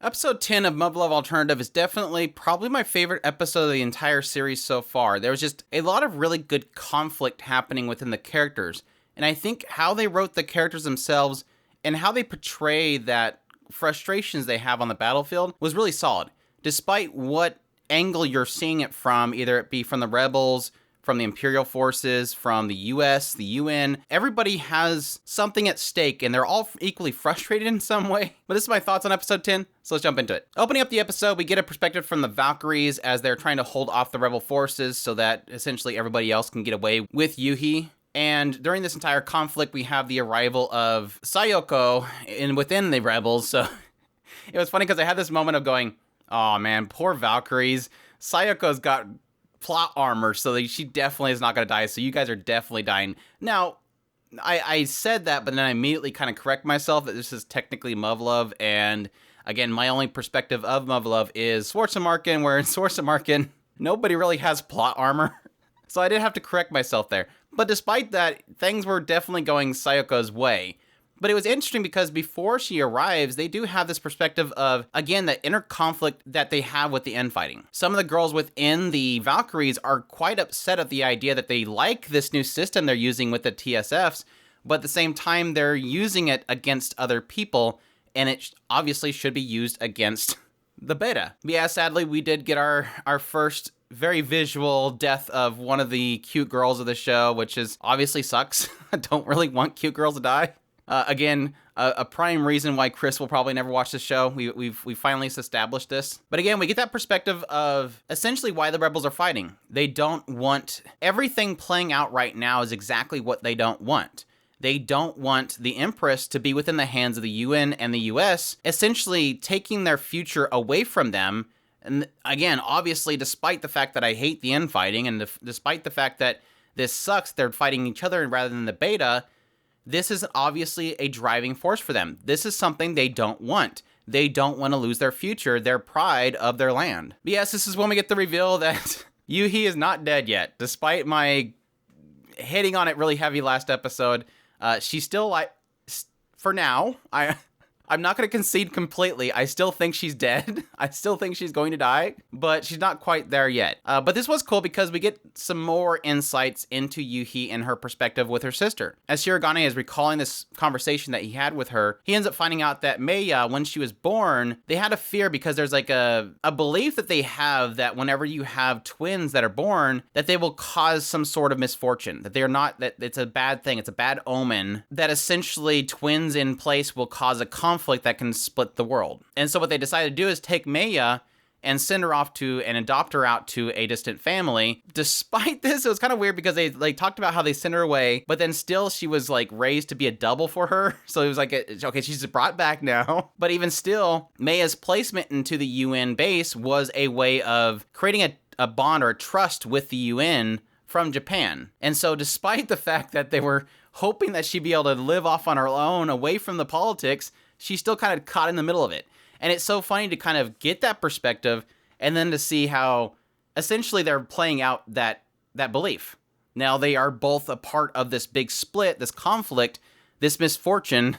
Episode 10 of Muv-Luv Alternative is definitely probably my favorite episode of the entire series so far. There was just a lot of really good conflict happening within the characters. And I think how they wrote the characters themselves and how they portray that frustrations they have on the battlefield was really solid. Despite what angle you're seeing it from, either it be from the rebels, from the Imperial forces, from the US, the UN, everybody has something at stake and they're all equally frustrated in some way. But this is my thoughts on episode 10, so let's jump into it. Opening up the episode, we get a perspective from the Valkyries as they're trying to hold off the rebel forces so that essentially everybody else can get away with Yuhi. And during this entire conflict, we have the arrival of Sayoko within the rebels. So it was funny because I had this moment of going, oh man, poor Valkyries. Sayoko's got plot armor, so she definitely is not going to die, so you guys are definitely dying. Now, I said that, but then I immediately kind of correct myself that this is technically Muv-Luv, and again, my only perspective of Muv-Luv is Schwarzenmarken, where in Schwarzenmarken, nobody really has plot armor. So I did have to correct myself there. But despite that, things were definitely going Sayoko's way. But it was interesting because before she arrives, they do have this perspective of, again, the inner conflict that they have with the infighting. Some of the girls within the Valkyries are quite upset at the idea that they like this new system they're using with the TSFs, but at the same time, they're using it against other people, and it obviously should be used against the beta. But yeah, sadly, we did get our first very visual death of one of the cute girls of the show, which is obviously sucks. I don't really want cute girls to die. Again, a prime reason why Chris will probably never watch the show. We finally established this. But again, we get that perspective of essentially why the rebels are fighting. They don't want everything playing out right now is exactly what they don't want. They don't want the Empress to be within the hands of the UN and the US, essentially taking their future away from them. And again, obviously, despite the fact that I hate the infighting and despite the fact that this sucks, they're fighting each other rather than the beta, this is obviously a driving force for them. This is something they don't want. They don't want to lose their future, their pride of their land. But yes, this is when we get the reveal that Yuhi is not dead yet. Despite my hitting on it really heavy last episode, she's still like, for now, I'm not going to concede completely. I still think she's dead. I still think she's going to die, but she's not quite there yet. But this was cool because we get some more insights into Yuhi and her perspective with her sister. As Shirogane is recalling this conversation that he had with her, he ends up finding out that Meiya, when she was born, they had a fear because there's like a belief that they have that whenever you have twins that are born, that they will cause some sort of misfortune, that they're not, that it's a bad thing, it's a bad omen, that essentially twins in place will cause a conflict that can split the world. And so what they decided to do is take Meiya and send her off to and adopt her out to a distant family. Despite this, it was kind of weird because they talked about how they sent her away, but then still she was like raised to be a double for her. So it was like, okay, she's brought back now. But even still, Meiya's placement into the UN base was a way of creating a bond or a trust with the UN from Japan. And so despite the fact that they were hoping that she'd be able to live off on her own away from the politics, she's still kind of caught in the middle of it. And it's so funny to kind of get that perspective and then to see how essentially they're playing out that belief. Now they are both a part of this big split, this conflict, this misfortune,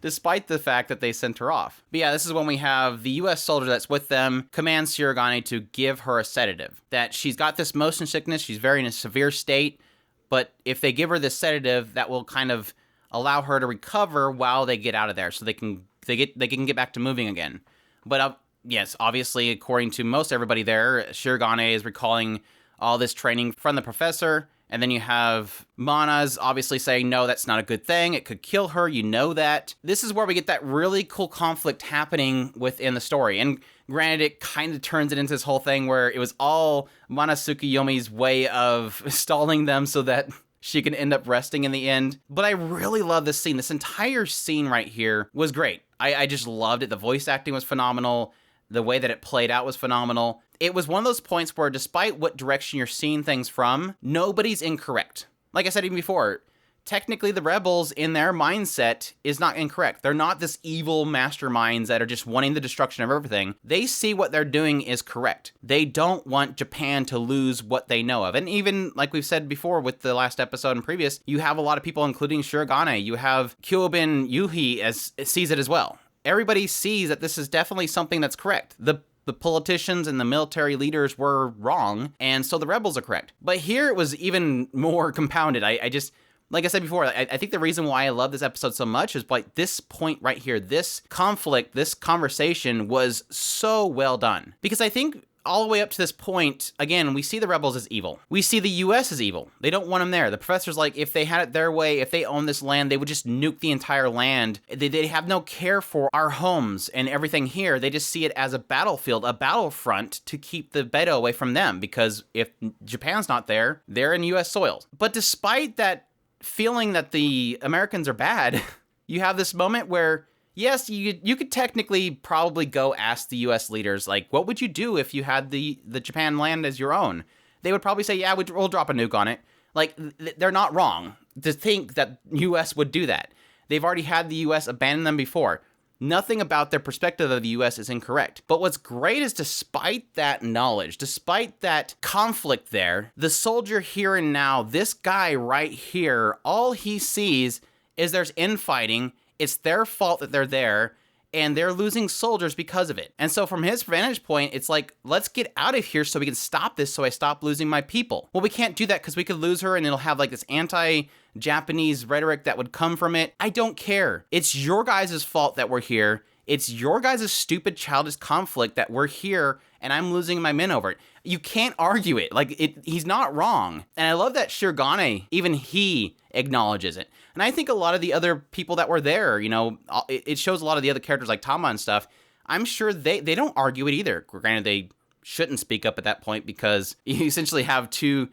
despite the fact that they sent her off. But yeah, this is when we have the US soldier that's with them commands Shirogane to give her a sedative. That she's got this motion sickness, she's very in a severe state, but if they give her this sedative, that will kind of allow her to recover while they get out of there, so they can get back to moving again. But yes, obviously, according to most everybody there, Shirogane is recalling all this training from the professor, and then you have Mana's obviously saying, no, that's not a good thing, it could kill her, you know that. This is where we get that really cool conflict happening within the story, and granted, it kind of turns it into this whole thing where it was all Mana Tsukuyomi's way of stalling them so that she can end up resting in the end. But I really love this scene. This entire scene right here was great. I just loved it. The voice acting was phenomenal. The way that it played out was phenomenal. It was one of those points where despite what direction you're seeing things from, nobody's incorrect. Like I said even before, technically the rebels in their mindset is not incorrect. They're not this evil masterminds that are just wanting the destruction of everything. They see what they're doing is correct. They don't want Japan to lose what they know of. And even like we've said before with the last episode and previous, you have a lot of people, including Shirogane. You have Kyobin Yuhi sees it as well. everybody sees that this is definitely something that's correct. The politicians and the military leaders were wrong, and so the rebels are correct. But here it was even more compounded. I just, like I said before, I think the reason why I love this episode so much is like this point right here, this conflict, this conversation was so well done. Because I think all the way up to this point, again, we see the rebels as evil. We see the U.S. as evil. They don't want them there. The professor's like, if they had it their way, if they owned this land, they would just nuke the entire land. They have no care for our homes and everything here. They just see it as a battlefield, a battlefront to keep the Beto away from them. Because if Japan's not there, they're in U.S. soils. But despite that feeling that the Americans are bad, you have this moment where, yes, you could technically probably go ask the U.S. leaders, like, what would you do if you had the Japan land as your own? They would probably say, yeah, we'll drop a nuke on it. Like, they're not wrong to think that U.S. would do that. They've already had the U.S. abandon them before. Nothing about their perspective of the U.S. is incorrect. But what's great is despite that knowledge, despite that conflict there, the soldier here and now, this guy right here, all he sees is there's infighting. It's their fault that they're there, and they're losing soldiers because of it. And so from his vantage point, it's like, let's get out of here so we can stop this so I stop losing my people. Well, we can't do that because we could lose her and it'll have like this anti-Japanese rhetoric that would come from it. I don't care. It's your guys' fault that we're here. It's your guys' stupid childish conflict that we're here and I'm losing my men over it. You can't argue it. Like, he's not wrong. And I love that Shirogane, even he acknowledges it. And I think a lot of the other people that were there, you know, it shows a lot of the other characters like Tama and stuff. I'm sure they don't argue it either. Granted, they shouldn't speak up at that point because you essentially have two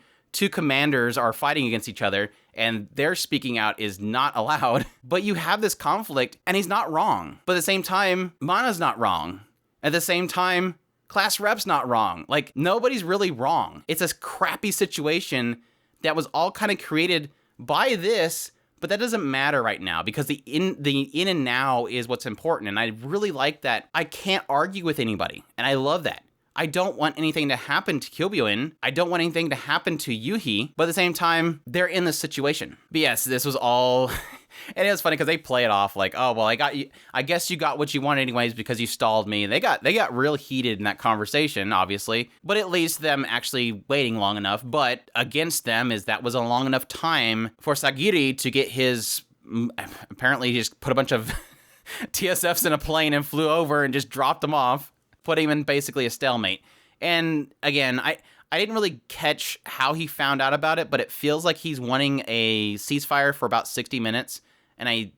commanders are fighting against each other and their speaking out is not allowed. But you have this conflict and he's not wrong. But at the same time, Mana's not wrong. At the same time, Class Rep's not wrong. Like, nobody's really wrong. It's a crappy situation that was all kind of created by this, but that doesn't matter right now because the in and now is what's important. And I really like that. I can't argue with anybody. And I love that. I don't want anything to happen to Kyubyo-in. I don't want anything to happen to Yuhi. But at the same time, they're in this situation. But yes, this was all... And it was funny because they play it off like, oh, well, I guess you got what you wanted anyways because you stalled me. They got real heated in that conversation, obviously. But at least them actually waiting long enough. But against them is that was a long enough time for Sagiri to get his... Apparently, he just put a bunch of TSFs in a plane and flew over and just dropped them off. Put him in basically a stalemate. And again, I didn't really catch how he found out about it, but it feels like he's wanting a ceasefire for about 60 minutes. And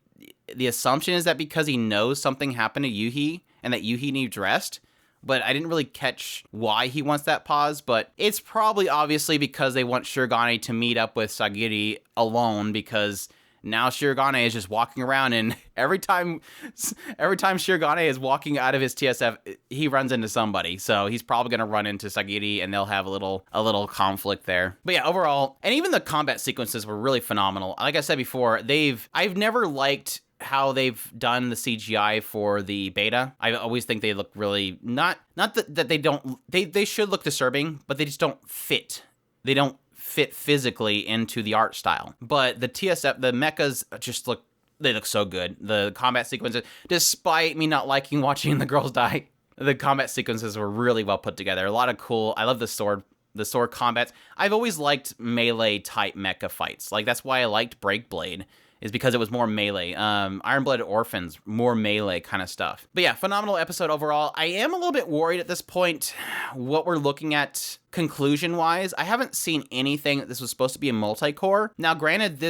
the assumption is that because he knows something happened to Yuhi and that Yuhi needs rest, but I didn't really catch why he wants that pause. But it's probably obviously because they want Shirogane to meet up with Sagiri alone because now Shirogane is just walking around, and every time Shirogane is walking out of his TSF, he runs into somebody. So he's probably going to run into Sagiri, and they'll have a little conflict there. But yeah, overall, and even the combat sequences were really phenomenal. Like I said before, I've never liked how they've done the CGI for the beta. I always think they look really not that they should look disturbing, but they just don't fit. They don't fit physically into the art style. But the TSF, the mechas they look so good. The combat sequences, despite me not liking watching the girls die, the combat sequences were really well put together. A lot of cool, I love the sword combats. I've always liked melee type mecha fights. Like, that's why I liked Breakblade, is because it was more melee. Iron-Blooded Orphans, more melee kind of stuff. But yeah, phenomenal episode overall. I am a little bit worried at this point what we're looking at conclusion-wise. I haven't seen anything that this was supposed to be a multi-core. Now, granted,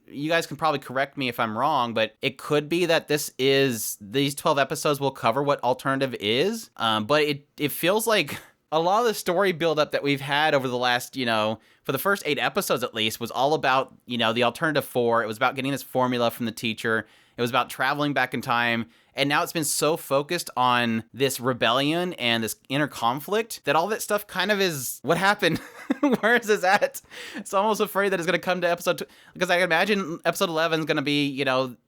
you guys can probably correct me if I'm wrong, but it could be that these 12 episodes will cover what Alternative is. But it feels like a lot of the story buildup that we've had over the last, for the first 8 episodes at least, was all about, the Alternative 4. It was about getting this formula from the teacher. It was about traveling back in time. And now it's been so focused on this rebellion and this inner conflict that all that stuff kind of is, what happened? Where is this at? So I'm almost afraid that it's going to come to episode, because I can imagine episode 11 is going to be,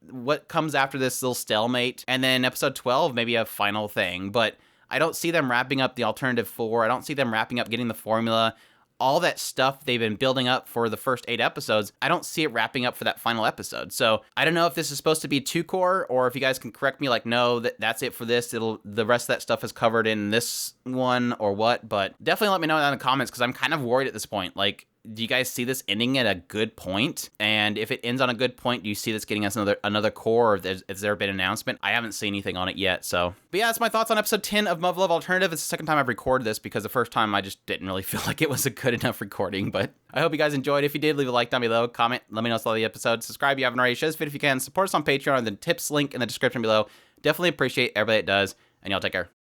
what comes after this little stalemate. And then episode 12, maybe a final thing. But I don't see them wrapping up the Alternative 4. I don't see them wrapping up getting the formula. all that stuff they've been building up for the first 8 episodes, I don't see it wrapping up for that final episode. So I don't know if this is supposed to be 2 core, or if you guys can correct me, like, no, that's it for this. The rest of that stuff is covered in this one or what, but definitely let me know that in the comments, because I'm kind of worried at this point. Like, do you guys see this ending at a good point? And if it ends on a good point, do you see this getting us another core, or has there been an announcement? I haven't seen anything on it yet, so. But yeah, that's my thoughts on episode 10 of Muv-Luv Alternative. It's the second time I've recorded this, because the first time I just didn't really feel like it was a good enough recording, but I hope you guys enjoyed. If you did, leave a like down below, comment, let me know what's all the episode, subscribe if you haven't already, share this video if you can, support us on Patreon, the tips link in the description below. Definitely appreciate everybody that does, and y'all take care.